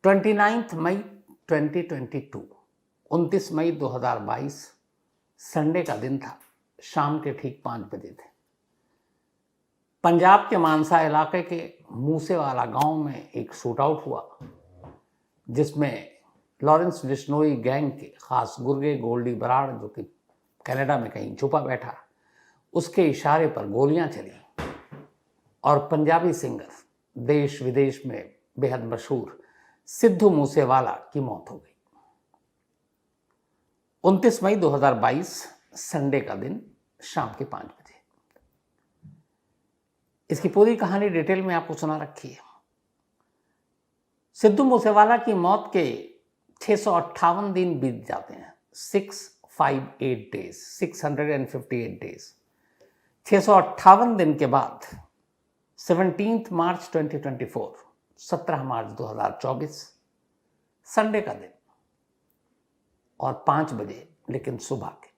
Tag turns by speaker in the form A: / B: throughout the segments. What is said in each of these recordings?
A: 29 मई 2022, 29 मई 2022 Sunday का दिन था। शाम के ठीक 5 बजे थे। पंजाब के मानसा इलाके के मूसेवाला गांव में एक शूट आउट हुआ, जिसमें लॉरेंस बिश्नोई गैंग के खास गुर्गे गोल्डी बराड़, जो कि कनाडा में कहीं छुपा बैठा, उसके इशारे पर गोलियां चली और पंजाबी सिंगर, देश विदेश में बेहद मशहूर सिद्धू मूसेवाला की मौत हो गई। 29 मई 2022 संडे का दिन शाम के 5 बजे। इसकी पूरी कहानी डिटेल में आपको सुना रखी है। सिद्धू मूसेवाला की मौत के 658 दिन बीत जाते हैं। 658 डेज, 658 डेज। 658 दिन के बाद 17 मार्च 2024, 17 मार्च 2024 संडे का दिन और 5 बजे, लेकिन सुबह के।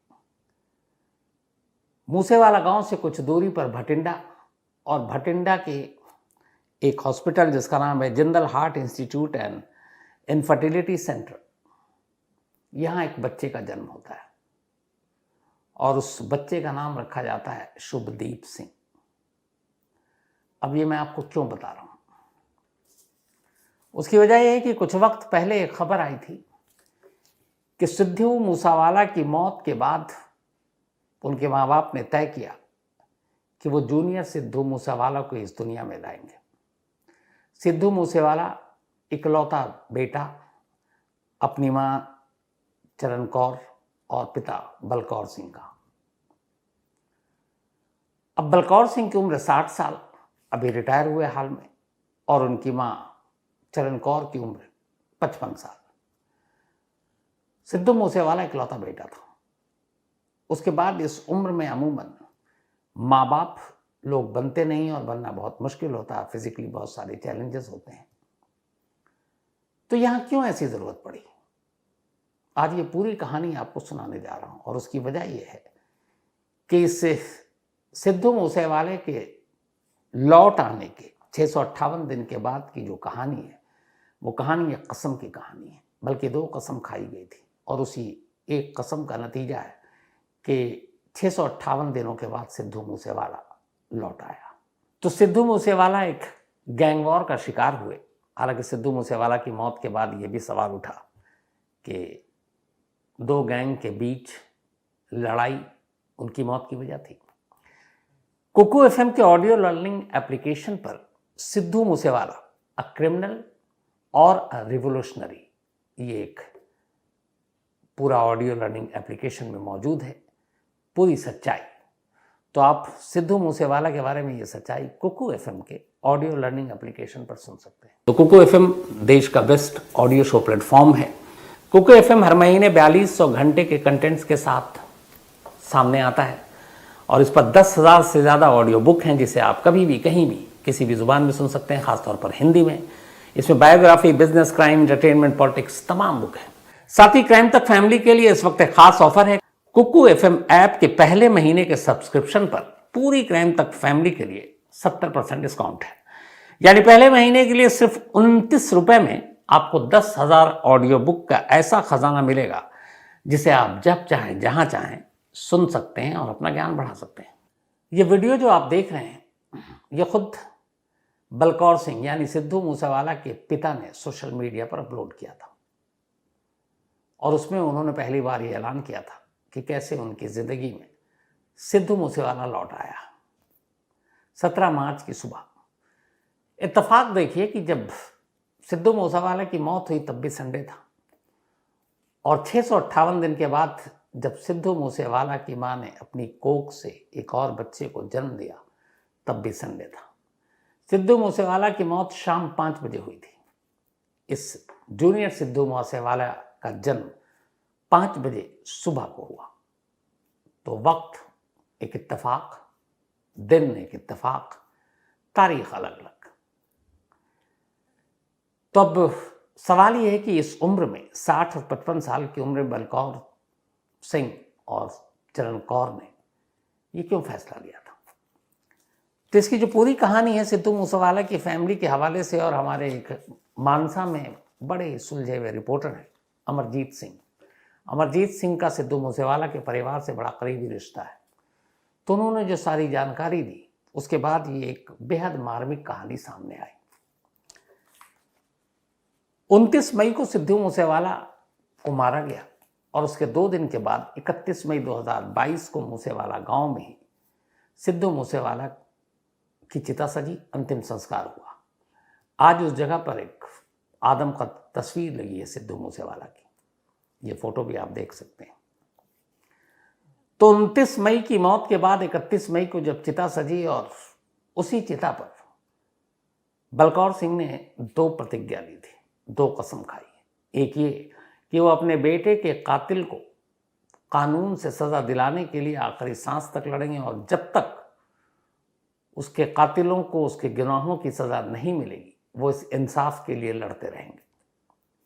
A: मूसेवाला गांव से कुछ दूरी पर भटिंडा और भटिंडा के एक हॉस्पिटल जिसका नाम है Jindal heart institute and infertility centre, यहाँ एक बच्चे का जन्म होता है और उस बच्चे का नाम रखा जाता है शुभदीप सिंह। अब ये मैं आपको क्यों बता रहा हूं, उसकी वजह यह है कि कुछ वक्त पहले एक खबर आई थी कि सिद्धू मूसेवाला की मौत के बाद उनके माँ बाप ने तय किया कि वो जूनियर सिद्धू मूसेवाला को इस दुनिया में लाएंगे। सिद्धू मूसेवाला इकलौता बेटा, अपनी माँ चरण कौर और पिता बलकौर सिंह का। अब बलकौर सिंह की उम्र 60 साल, अभी रिटायर हुए हाल में, और उनकी माँ चरण कौर की उम्र 55 साल। सिद्धू मूसेवाला इकलौता बेटा था। उसके बाद इस उम्र में अमूमन माँ बाप लोग बनते नहीं और बनना बहुत मुश्किल होता है, फिजिकली बहुत सारे चैलेंजेस होते हैं। तो यहाँ क्यों ऐसी जरूरत पड़ी, आज ये पूरी कहानी आपको सुनाने जा रहा हूं। और उसकी वजह यह है कि इस सिद्धू मूसेवाले के लौट आने के 658 दिन के बाद की जो कहानी है, वो कहानी एक कसम की कहानी है, बल्कि 2 कसम खाई गई थी और उसी एक कसम का नतीजा है कि 658 दिनों के बाद सिद्धू मूसेवाला लौट आया। तो सिद्धू मूसेवाला एक गैंग वॉर का शिकार हुए। हालांकि सिद्धू मूसेवाला की मौत के बाद ये भी सवाल उठा कि 2 गैंग के बीच लड़ाई उनकी मौत की वजह थी। कुकू एफएम के ऑडियो लर्निंग एप्लीकेशन पर सिद्धू मूसेवाला अ क्रिमिनल और अ रिवोल्यूशनरी, ये एक पूरा ऑडियो लर्निंग एप्लीकेशन में मौजूद है, पूरी सच्चाई। तो आप सिद्धू मूसेवाला के बारे में ये सच्चाई कुकू एफएम के ऑडियो लर्निंग एप्लीकेशन पर सुन सकते हैं। तो कुकू एफएम देश का बेस्ट ऑडियो शो प्लेटफॉर्म है। कुकू एफएम हर महीने 4200 घंटे के कंटेंट्स के साथ सामने आता है और इस पर 10,000 से ज़्यादा ऑडियो बुक हैं, जिसे आप कभी भी कहीं भी किसी भी ज़ुबान में सुन सकते हैं, खासतौर पर हिंदी में। इसमें biography, business, crime, entertainment, politics, तमाम बुक हैं। साथ ही क्राइम तक फैमिली के लिए इस वक्त एक खास ऑफर है। कुकू एफएम ऐप के पहले महीने के सब्सक्रिप्शन पर पूरी क्राइम तक फैमिली के लिए 70% डिस्काउंट है। यानी पहले महीने के लिए सिर्फ 29 रुपए में आपको 10,000 ऑडियो बुक का ऐसा खजाना मिलेगा, जिसे आप जब चाहें जहां चाहें सुन सकते हैं और अपना ज्ञान बढ़ा सकते हैं। ये वीडियो जो आप देख रहे हैं, ये खुद बलकौर सिंह यानी सिद्धू मूसेवाला के पिता ने सोशल मीडिया पर अपलोड किया था और उसमें उन्होंने पहली बार ये ऐलान किया था कि कैसे उनकी जिंदगी में सिद्धू मूसेवाला लौट आया। 17 मार्च की सुबह। इत्तेफाक देखिए कि जब सिद्धू मूसेवाला की मौत हुई तब भी संडे था और 658 दिन के बाद जब सिद्धू मूसेवाला की मां ने अपनी कोख से एक और बच्चे को जन्म दिया तब भी संडे था। सिद्धू मूसेवाला की मौत शाम 5 बजे हुई थी। इस जूनियर सिद्धू मूसेवाला का जन्म 5 बजे सुबह को हुआ। तो वक्त एक इत्तेफाक, दिन एक इत्तेफाक, तारीख अलग अलग। तो अब सवाल यह है कि इस उम्र में 60 और 55 साल की उम्र में बलकौर सिंह और चरण कौर ने ये क्यों फैसला लिया था। तो इसकी जो पूरी कहानी है सिद्धू मूसेवाला की फैमिली के हवाले से और हमारे एक मानसा में बड़े सुलझे हुए रिपोर्टर हैं, अमरजीत सिंह। अमरजीत सिंह का सिद्धू मूसेवाला के परिवार से बड़ा करीबी रिश्ता है। तो उन्होंने जो सारी जानकारी दी, उसके बाद ये एक बेहद मार्मिक कहानी सामने आई। 29 मई को सिद्धू मूसेवाला को मारा गया और उसके 2 दिन के बाद 31 मई 2022 को मूसेवाला गांव में ही सिद्धू मूसेवाला की चिता सजी, अंतिम संस्कार हुआ। आज उस जगह पर एक आदम का तस्वीर लगी है सिद्धू मूसेवाला की, ये फोटो भी आप देख सकते हैं। तो 29 मई की मौत के बाद 31 मई को जब चिता सजी और उसी चिता पर बलकौर सिंह ने 2 प्रतिज्ञा ली थी, 2 कसम खाई। एक ये कि वो अपने बेटे के कातिल को कानून से सजा दिलाने के लिए आखिरी सांस तक लड़ेंगे और जब तक उसके कातिलों को उसके गुनाहों की सजा नहीं मिलेगी वो इस इंसाफ के लिए लड़ते रहेंगे।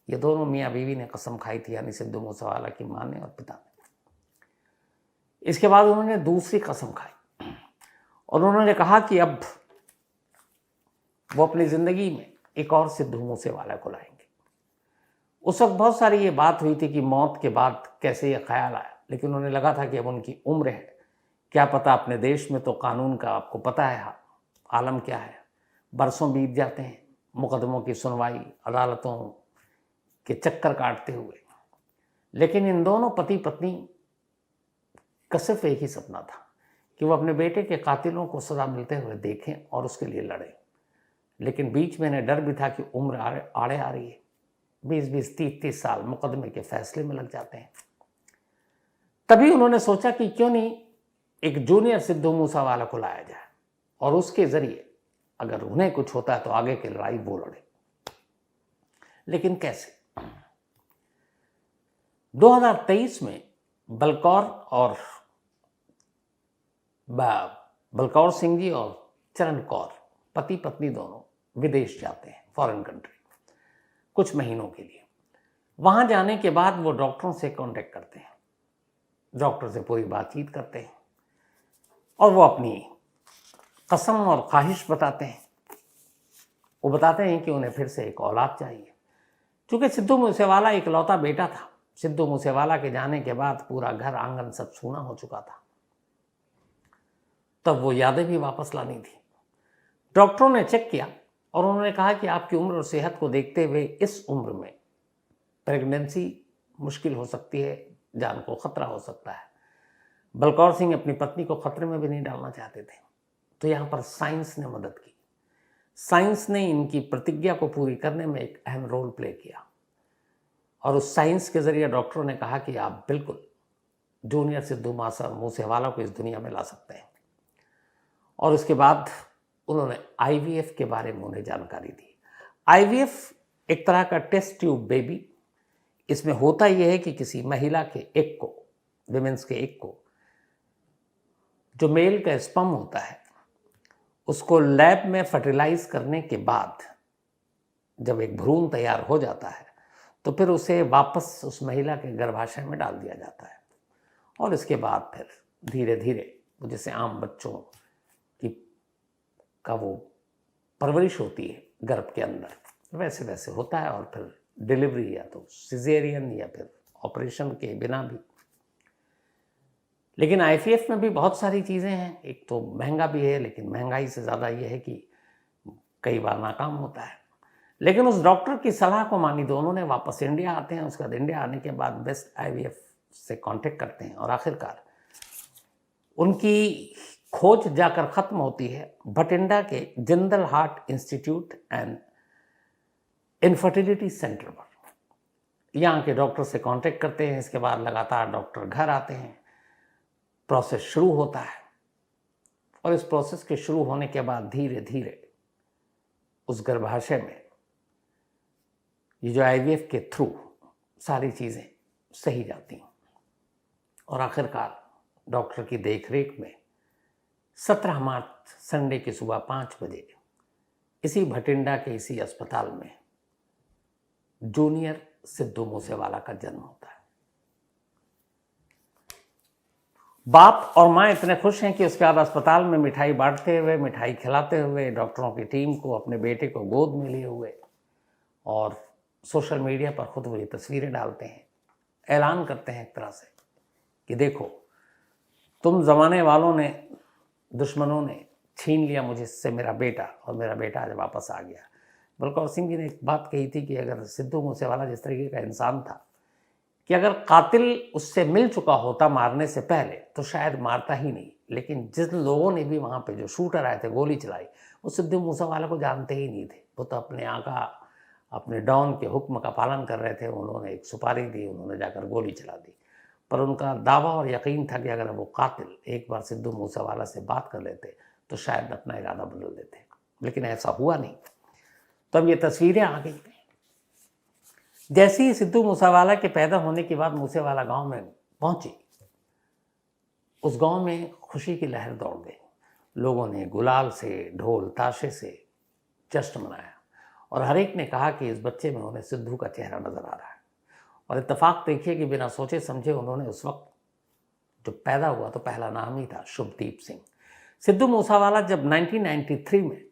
A: ये दोनों मियाँ बीवी ने कसम खाई थी, यानी सिद्धू मूसेवाला की माँ ने और पिता ने। इसके बाद उन्होंने दूसरी कसम खाई और उन्होंने कहा कि अब वो अपनी जिंदगी में एक और सिद्धू मूसेवाला को लाएंगे। उस वक्त बहुत सारी ये बात हुई थी कि मौत के बाद कैसे ये ख्याल आया, लेकिन उन्हें लगा था कि अब उनकी उम्र है, क्या पता अपने देश में तो कानून का आपको पता है आलम क्या है, बरसों बीत जाते हैं मुकदमों की सुनवाई, अदालतों के चक्कर काटते हुए। लेकिन इन दोनों पति पत्नी का सिर्फ एक ही सपना था कि वो अपने बेटे के कातिलों को सजा मिलते हुए देखें और उसके लिए लड़ें। लेकिन बीच में इन्हें डर भी था कि उम्र आड़े आ रही है, 20-20, 30-30 साल मुकदमे के फैसले में लग जाते हैं। तभी उन्होंने सोचा कि क्यों नहीं एक जूनियर सिद्धू मूसेवाला को लाया जाए और उसके जरिए अगर उन्हें कुछ होता है तो आगे की लड़ाई वो लड़े। लेकिन कैसे? 2023 में बलकौर सिंह जी और चरण कौर पति पत्नी दोनों विदेश जाते हैं, फॉरेन कंट्री, कुछ महीनों के लिए। वहां जाने के बाद वो डॉक्टरों से कांटेक्ट करते हैं, डॉक्टर से पूरी बातचीत करते हैं और वो अपनी कसम और ख्वाहिश बताते हैं। वो बताते हैं कि उन्हें फिर से एक औलाद चाहिए। क्योंकि सिद्धू मूसेवाला इकलौता बेटा था, सिद्धू मूसेवाला के जाने के बाद पूरा घर आंगन सब सूना हो चुका था, तब वो यादें भी वापस लानी थी। डॉक्टरों ने चेक किया और उन्होंने कहा कि आपकी उम्र और सेहत को देखते हुए इस उम्र में प्रेगनेंसी मुश्किल हो सकती है, जान को खतरा हो सकता है। बलकौर सिंह अपनी पत्नी को खतरे में भी नहीं डालना चाहते थे। तो यहाँ पर साइंस ने मदद की। साइंस ने इनकी प्रतिज्ञा को पूरी करने में एक अहम रोल प्ले किया और उस साइंस के जरिए डॉक्टरों ने कहा कि आप बिल्कुल जूनियर सिद्धू मूसेवाला को इस दुनिया में ला सकते हैं। और उसके बाद उन्होंने IVF के बारे में उन्हें जानकारी दी। IVF एक तरह का टेस्ट ट्यूब बेबी। इसमें होता यह है कि किसी महिला के एग को, विमेंस के एग को, जो मेल का स्पर्म होता है, उसको लैब में फर्टिलाइज करने के बाद जब एक भ्रूण तैयार हो जाता है तो फिर उसे वापस उस महिला के गर्भाशय में डाल दिया जाता है और इसके बाद फिर धीरे धीरे जैसे आम बच्चों की का वो परवरिश होती है गर्भ के अंदर, वैसे वैसे होता है और फिर डिलीवरी या तो सिजेरियन या फिर ऑपरेशन के बिना भी। लेकिन IVF में भी बहुत सारी चीज़ें हैं। एक तो महंगा भी है, लेकिन महंगाई से ज़्यादा ये है कि कई बार नाकाम होता है। लेकिन उस डॉक्टर की सलाह को मानी दोनों ने, वापस इंडिया आते हैं। उसके बाद इंडिया आने के बाद बेस्ट IVF से कांटेक्ट करते हैं और आखिरकार उनकी खोज जाकर ख़त्म होती है भटिंडा के Jindal heart institute and infertility centre पर। यहाँ के डॉक्टर से कांटेक्ट करते हैं। इसके बाद लगातार डॉक्टर घर आते हैं, प्रोसेस शुरू होता है और इस प्रोसेस के शुरू होने के बाद धीरे धीरे उस गर्भाशय में ये जो IVF के थ्रू सारी चीज़ें सही जाती हैं और आखिरकार डॉक्टर की देखरेख में 17 मार्च संडे की सुबह 5 बजे इसी भटिंडा के इसी अस्पताल में जूनियर सिद्धू मूसेवाला का जन्म होता है। बाप और माँ इतने खुश हैं कि उसके बाद अस्पताल में मिठाई बांटते हुए, मिठाई खिलाते हुए, डॉक्टरों की टीम को अपने बेटे को गोद में लिए हुए और सोशल मीडिया पर खुद वो ये तस्वीरें डालते हैं, ऐलान करते हैं एक तरह से कि देखो तुम ज़माने वालों ने, दुश्मनों ने छीन लिया मुझसे मेरा बेटा, और मेरा बेटा आज वापस आ गया। बलकौर सिंह जी ने एक बात कही थी कि अगर सिद्धू मूसेवाला जिस तरीके का इंसान था कि अगर कातिल उससे मिल चुका होता मारने से पहले तो शायद मारता ही नहीं, लेकिन जिन लोगों ने भी वहाँ पे जो शूटर आए थे गोली चलाई, वो सिद्धू मूसेवाला को जानते ही नहीं थे। वो तो अपने आका, अपने डॉन के हुक्म का पालन कर रहे थे। उन्होंने एक सुपारी दी, उन्होंने जाकर गोली चला दी। पर उनका दावा और यकीन था कि अगर वो कातिल एक बार सिद्धू मूसेवाला से बात कर लेते तो शायद अपना इरादा बदल देते, लेकिन ऐसा हुआ नहीं। तो अब ये तस्वीरें आ गई। जैसे ही सिद्धू मूसेवाला के पैदा होने के बाद मूसेवाला गांव में पहुंची, उस गांव में खुशी की लहर दौड़ गई। लोगों ने गुलाल से, ढोल ताशे से जश्न मनाया और हर एक ने कहा कि इस बच्चे में उन्हें सिद्धू का चेहरा नजर आ रहा है। और इत्तेफाक देखिए कि बिना सोचे समझे उन्होंने उस वक्त जो पैदा हुआ तो पहला नाम ही था शुभदीप सिंह। सिद्धू मूसेवाला जब 1993 में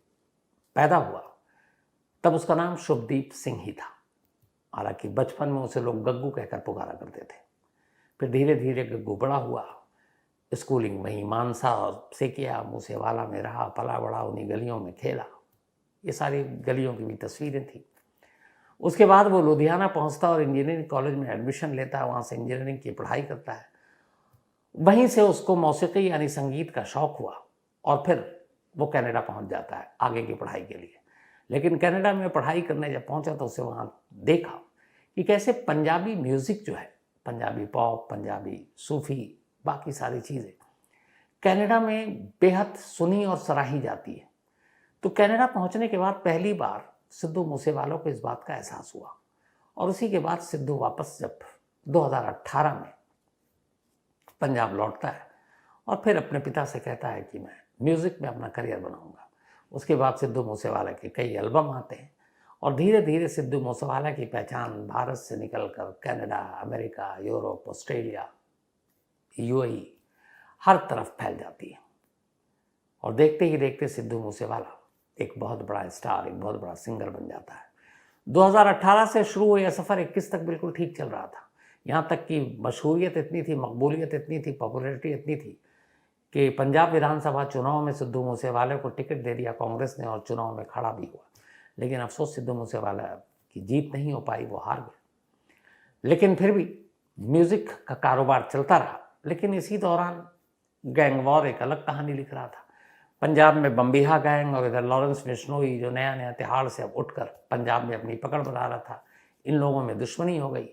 A: पैदा हुआ तब उसका नाम शुभदीप सिंह ही था। हालांकि बचपन में उसे लोग गग्गू कहकर पुकारा करते थे। फिर धीरे धीरे गग्गू बड़ा हुआ, स्कूलिंग वहीं मानसा से किया, मूसेवाला में रहा, पला बड़ा, उन्हीं गलियों में खेला। ये सारी गलियों की भी तस्वीरें थी। उसके बाद वो लुधियाना पहुंचता और इंजीनियरिंग कॉलेज में एडमिशन लेता है, वहाँ से इंजीनियरिंग की पढ़ाई करता है। वहीं से उसको मौसीकी यानी संगीत का शौक हुआ और फिर वो कनाडा पहुंच जाता है आगे की पढ़ाई के लिए। लेकिन कनाडा में पढ़ाई करने जब पहुंचा तो उसे वहाँ देखा कि कैसे पंजाबी म्यूज़िक जो है, पंजाबी पॉप, पंजाबी सूफ़ी, बाकी सारी चीज़ें कनाडा में बेहद सुनी और सराही जाती है। तो कनाडा पहुंचने के बाद पहली बार सिद्धू मूसेवाला को इस बात का एहसास हुआ और उसी के बाद सिद्धू वापस जब 2018 में पंजाब लौटता है और फिर अपने पिता से कहता है कि मैं म्यूज़िक में अपना करियर बनाऊंगा। उसके बाद सिद्धू मूसेवाला के कई एल्बम आते हैं और धीरे धीरे सिद्धू मूसेवाला की पहचान भारत से निकलकर Canada, America, Europe, Australia, UAE हर तरफ फैल जाती है। और देखते ही देखते सिद्धू मूसेवाला एक बहुत बड़ा स्टार, एक बहुत बड़ा सिंगर बन जाता है। 2018 से शुरू हुआ यह सफ़र 21 तक बिल्कुल ठीक चल रहा था। यहाँ तक कि मशहूरियत इतनी थी, मकबूलियत इतनी थी, पॉपुलैरिटी इतनी थी कि पंजाब विधानसभा चुनाव में सिद्धू मूसेवाले को टिकट दे दिया कांग्रेस ने और चुनाव में खड़ा भी हुआ। लेकिन अफसोस सिद्धू मूसेवाला की जीत नहीं हो पाई, वो हार गए। लेकिन फिर भी म्यूज़िक का कारोबार चलता रहा। लेकिन इसी दौरान गैंग वॉर एक अलग कहानी लिख रहा था। पंजाब में बम्बिहा गैंग और इधर लॉरेंस बिश्नोई जो नया नया तिहाड़ से अब उठकर पंजाब में अपनी पकड़ बना रहा था, इन लोगों में दुश्मनी हो गई।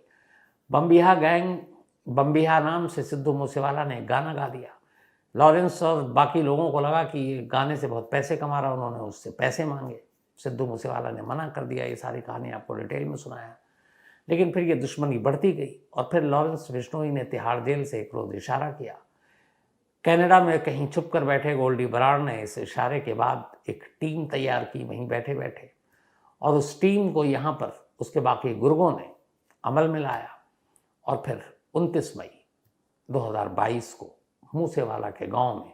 A: बम्बिहा गैंग, बम्बिहा नाम से सिद्धू मूसेवाला ने गाना गा दिया। लॉरेंस और बाकी लोगों को लगा कि ये गाने से बहुत पैसे कमा रहा है, उन्होंने उससे पैसे मांगे। सिद्धू मूसेवाला ने मना कर दिया। ये सारी कहानी आपको डिटेल में सुनाया। लेकिन फिर ये दुश्मनी बढ़ती गई और फिर लॉरेंस बिश्नोई ने तिहाड़ जेल से एक रोज़ इशारा किया। कनाडा में कहीं छुप कर बैठे गोल्डी बराड़ ने इस इशारे के बाद एक टीम तैयार की वहीं बैठे बैठे, और उस टीम को यहाँ पर उसके बाकी गुर्गों ने अमल में लाया। और फिर 29 मई 2022 को मूसेवाला के गांव में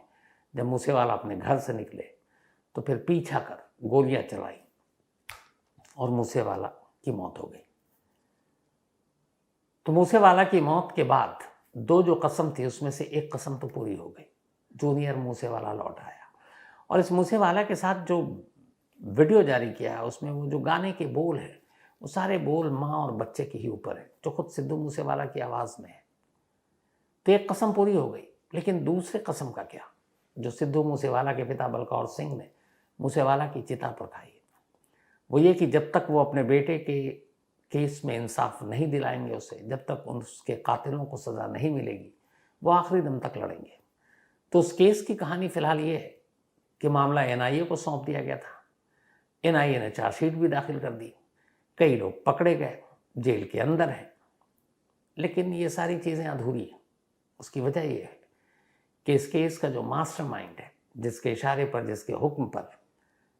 A: जब मूसेवाला अपने घर से निकले तो फिर पीछा कर गोलियां चलाई और मूसेवाला की मौत हो गई। तो मूसेवाला की मौत के बाद दो जो कसम थी उसमें से एक कसम तो पूरी हो गई। जूनियर मूसेवाला लौट आया और इस मूसेवाला के साथ जो वीडियो जारी किया है उसमें वो जो गाने के बोल हैं वो सारे बोल माँ और बच्चे के ही ऊपर है, जो खुद सिद्धू मूसेवाला की आवाज़ में है। तो एक कसम पूरी हो गई। लेकिन दूसरे कसम का क्या, जो सिद्धू मूसेवाला के पिता बलकौर सिंह ने मूसेवाला की चिता पर खाई, वो ये कि जब तक वो अपने बेटे के केस में इंसाफ नहीं दिलाएंगे उसे, जब तक उसके कातिलों को सज़ा नहीं मिलेगी, वो आखिरी दम तक लड़ेंगे। तो उस केस की कहानी फ़िलहाल ये है कि मामला एनआईए को सौंप दिया गया था। एनआईए ने चार्जशीट भी दाखिल कर दी, कई लोग पकड़े गए, जेल के अंदर हैं। लेकिन ये सारी चीज़ें अधूरी हैं। उसकी वजह ये है कि इस केस का जो मास्टरमाइंड है, जिसके इशारे पर, जिसके हुक्म पर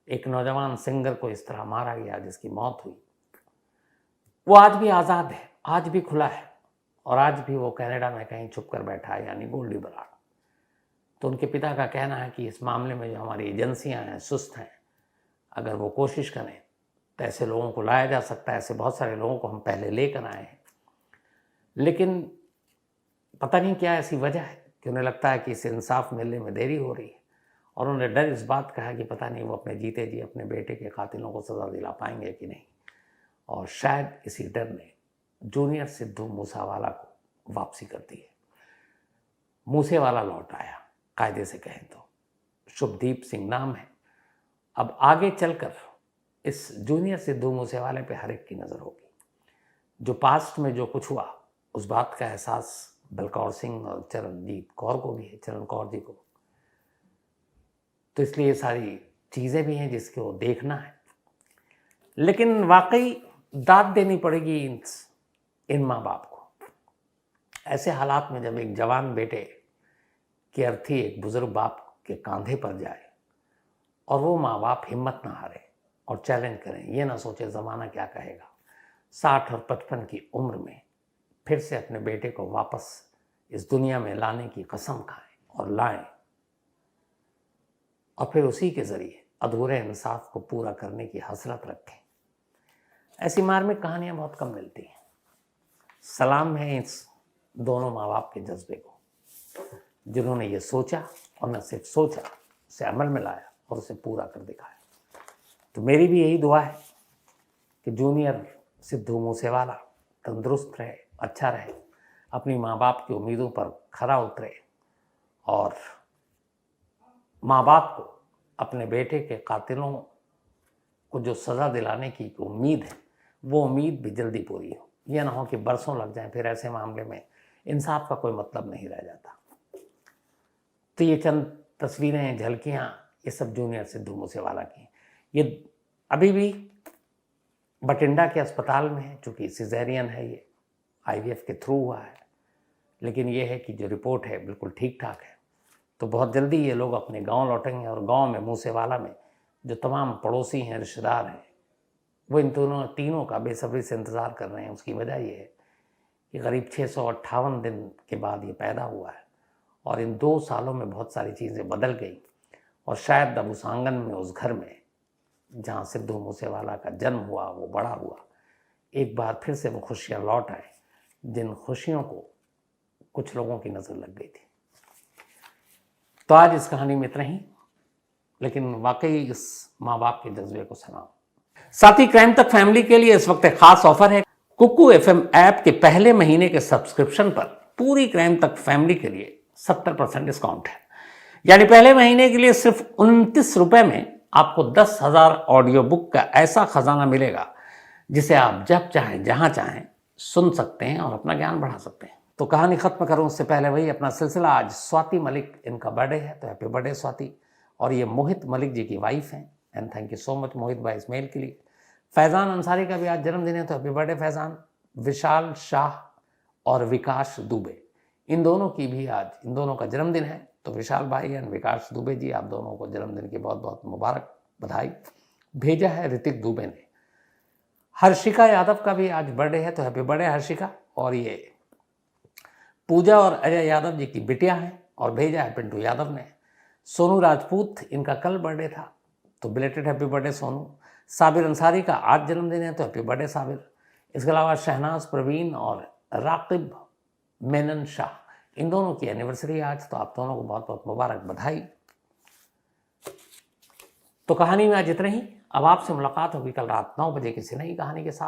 A: एक नौजवान सिंगर को इस तरह मारा गया, जिसकी मौत हुई, वो आज भी आज़ाद है, आज भी खुला है और आज भी वो कनाडा में कहीं छुप कर बैठा है, यानी गोल्डी बराड़। तो उनके पिता का कहना है कि इस मामले में जो हमारी एजेंसियां हैं सुस्त हैं, अगर वो कोशिश करें तो ऐसे लोगों को लाया जा सकता है, ऐसे बहुत सारे लोगों को हम पहले लेकर आए हैं, लेकिन पता नहीं क्या ऐसी वजह है कि उन्हें लगता है कि इसे इंसाफ मिलने में देरी हो रही है, और उन्हें डर इस बात का है कि पता नहीं वो अपने जीते जी अपने बेटे के कातिलों को सज़ा दिला पाएंगे कि नहीं। और शायद इसी डर ने जूनियर सिद्धू मूसेवाला को वापसी कर दी है। मूसेवाला लौट आया, कायदे से कहें तो शुभदीप सिंह नाम है। अब आगे चलकर इस जूनियर सिद्धू मूसेवाले पे हर एक की नज़र होगी। जो पास्ट में जो कुछ हुआ उस बात का एहसास बलकौर सिंह और चरणजीत कौर को भी है, चरण कौर जी को। तो इसलिए ये सारी चीज़ें भी हैं जिसको देखना है, लेकिन वाकई दाद देनी पड़ेगी इन माँ बाप को। ऐसे हालात में जब एक जवान बेटे की अर्थी एक बुजुर्ग बाप के कंधे पर जाए और वो माँ बाप हिम्मत ना हारे और चैलेंज करें, ये ना सोचे ज़माना क्या कहेगा, 60 और 55 की उम्र में फिर से अपने बेटे को वापस इस दुनिया में लाने की कसम खाएं और लाएं, और फिर उसी के ज़रिए अधूरे इंसाफ को पूरा करने की हसरत रखें। ऐसी मार्मिक कहानियाँ बहुत कम मिलती हैं। सलाम है इस दोनों माँ बाप के जज्बे को, जिन्होंने ये सोचा और न सिर्फ सोचा, उसे अमल में लाया और उसे पूरा कर दिखाया। तो मेरी भी यही दुआ है कि जूनियर सिद्धू मूसेवाला तंदुरुस्त रहे, अच्छा रहे, अपनी माँ बाप की उम्मीदों पर खरा उतरे और माँ बाप को अपने बेटे के कातिलों को जो सज़ा दिलाने की उम्मीद है वो उम्मीद भी जल्दी पूरी हो। यह ना हो कि बरसों लग जाएं, फिर ऐसे मामले में इंसाफ का कोई मतलब नहीं रह जाता। तो ये चंद तस्वीरें, झलकियाँ, ये सब जूनियर सिद्धू मूसेवाला की। ये अभी भी बठिंडा के अस्पताल में है, चूँकि सिजेरियन है, ये IVF के थ्रू हुआ है, लेकिन ये है कि जो रिपोर्ट है बिल्कुल ठीक ठाक है। तो बहुत जल्दी ये लोग अपने गांव लौटेंगे और गांव में मूसेवाला में जो तमाम पड़ोसी हैं, रिश्तेदार हैं, वो इन तीनों का बेसब्री से इंतज़ार कर रहे हैं। उसकी वजह ये है कि करीब 658 दिन के बाद ये पैदा हुआ है और इन 2 सालों में बहुत सारी चीज़ें बदल गई, और शायद अब उस आंगन में, उस घर में जहाँ सिद्धू मूसेवाला का जन्म हुआ, वो बड़ा हुआ, एक बार फिर से वो खुशियाँ लौट आए जिन खुशियों को कुछ लोगों की नज़र लग गई थी। तो आज इस कहानी में इतना ही, लेकिन वाकई इस माँ बाप के जज्बे को सलाम। साथ ही क्राइम तक फैमिली के लिए इस वक्त एक खास ऑफर है। कुकू FM ऐप के पहले महीने के सब्सक्रिप्शन पर पूरी क्राइम तक फैमिली के लिए 70% डिस्काउंट है। यानी पहले महीने के लिए सिर्फ 29 रुपए में आपको 10,000 ऑडियो बुक का ऐसा खजाना मिलेगा जिसे आप जब चाहें, जहां चाहें सुन सकते हैं और अपना ज्ञान बढ़ा सकते हैं। तो कहानी खत्म करूं उससे पहले वही अपना सिलसिला। आज स्वाति मलिक, इनका बर्थडे है, तो हैप्पी बर्थडे स्वाति। और ये मोहित मलिक जी की वाइफ हैं, and thank you so much Mohit भाई इस मेल के लिए। फैज़ान अंसारी का भी आज जन्मदिन है, तो हैप्पी बर्थडे फैज़ान। विशाल शाह और विकास दुबे, इन दोनों की भी आज, इन दोनों का जन्मदिन है। तो विशाल भाई एंड विकास दुबे जी, आप दोनों को जन्मदिन की बहुत बहुत मुबारक बधाई। भेजा है ऋतिक दुबे ने। हर्षिका यादव का भी आज बर्थडे है, तो हैप्पी बर्थडे हर्षिका। और ये पूजा और अजय यादव जी की बिटिया हैं, और भेजा है पिंटू यादव ने। सोनू राजपूत, इनका कल बर्थडे था, तो belated happy birthday Sonu. Sabir Ansari का आज जन्मदिन है, तो हैप्पी बर्थडे साबिर। इसके अलावा शहनाज प्रवीण और राकिब मेनन शाह, इन दोनों की एनिवर्सरी आज, तो आप दोनों को बहुत बहुत मुबारक बधाई। तो कहानी में आज इतना ही। अब आपसे मुलाकात होगी कल रात 9 बजे किसी नई कहानी के साथ।